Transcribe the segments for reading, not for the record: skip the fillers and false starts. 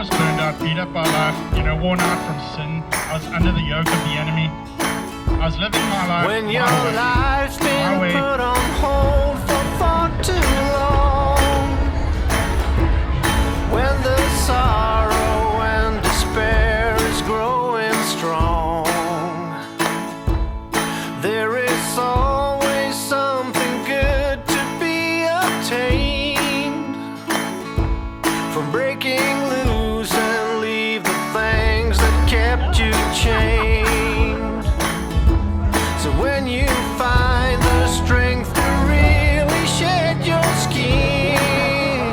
was burned out, beat up by life, worn out from sin. I was under the yoke of the enemy. I was living my life when my your way. life's been way. put on hold for far too long, when the sorrow and despair is growing strong, there is always something good to be obtained from breaking loose and leave the things that kept you chained. So when you find the strength to really shed your skin,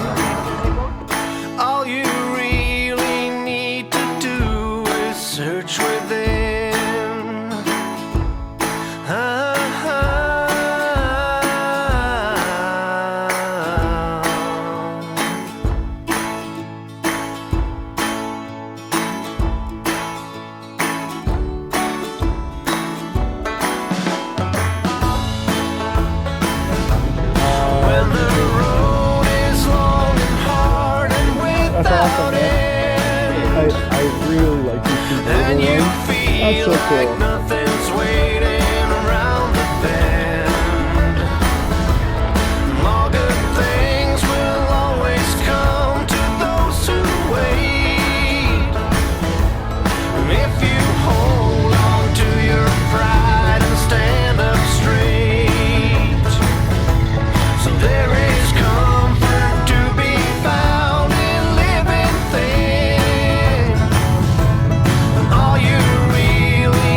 all you really need to do is search within. When the road is long and hard and That's awesome, without man. end, I really like these people. and you That's feel so like cool. nothing's waiting around the bend, all good things will always come to those who wait. If you hold on to your pride and stand up straight, so there is comfort to be found in living things. All you really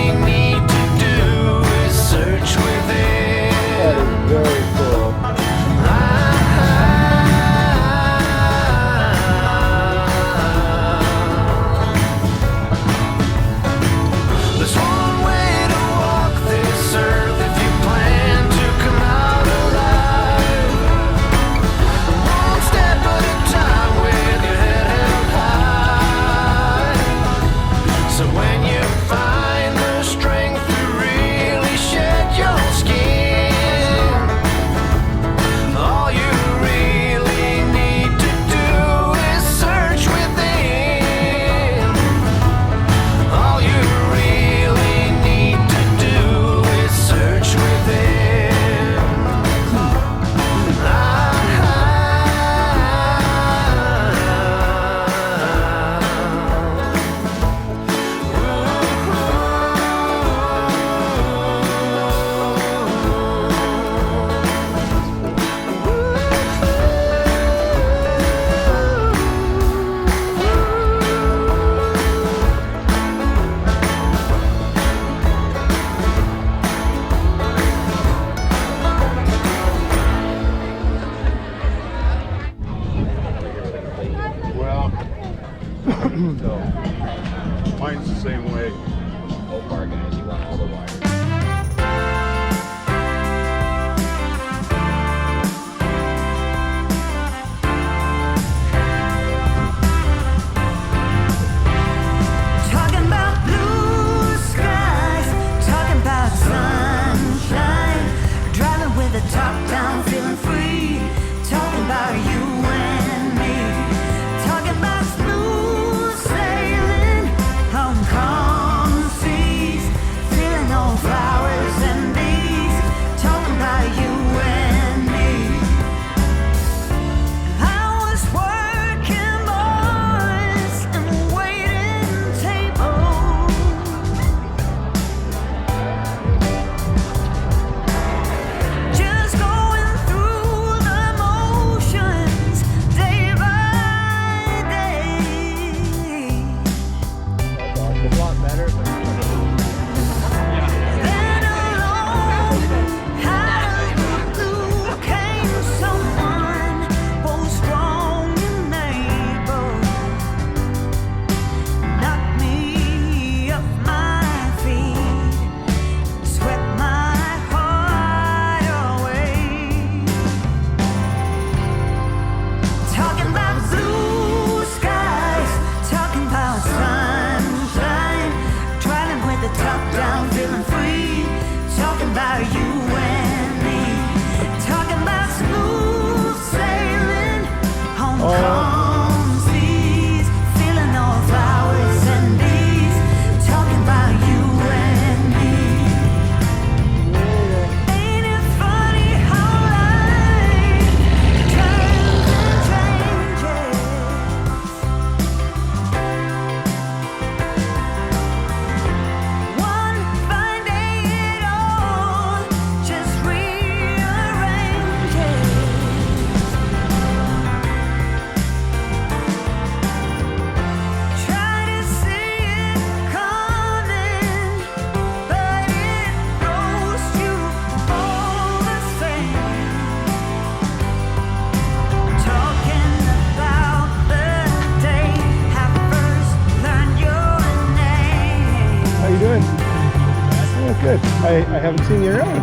I haven't seen you around.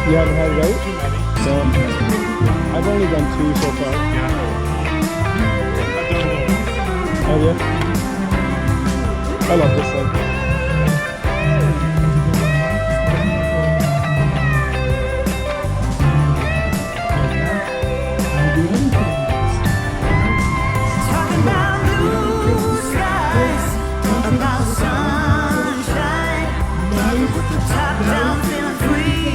You haven't had it out? No. I've only done 2 so far. Yeah. Oh yeah? I love this thing. Talking about blue skies, about sunshine. Top down, feeling free,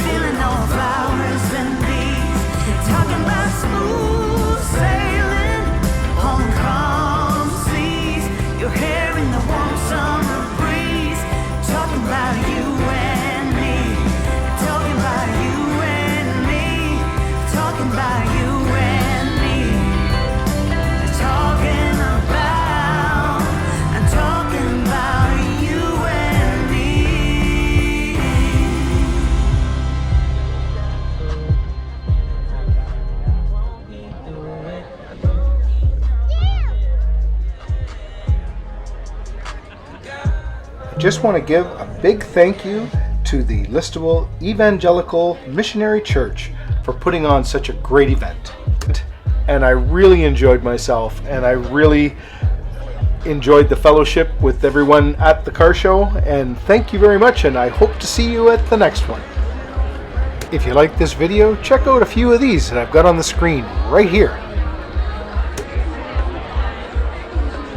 feeling no flowers and bees. Talking about smooth sailing on calm seas. Your hair in the warm summer breeze. Talking about you and me. Talking about you and me. Talking about you and me. Talking about, I'm talking about you and me. I just want to give a big thank you to the Listowel Evangelical Missionary Church for putting on such a great event. And I really enjoyed myself, and I really enjoyed the fellowship with everyone at the car show, and thank you very much, and I hope to see you at the next one. If you like this video, check out a few of these that I've got on the screen right here.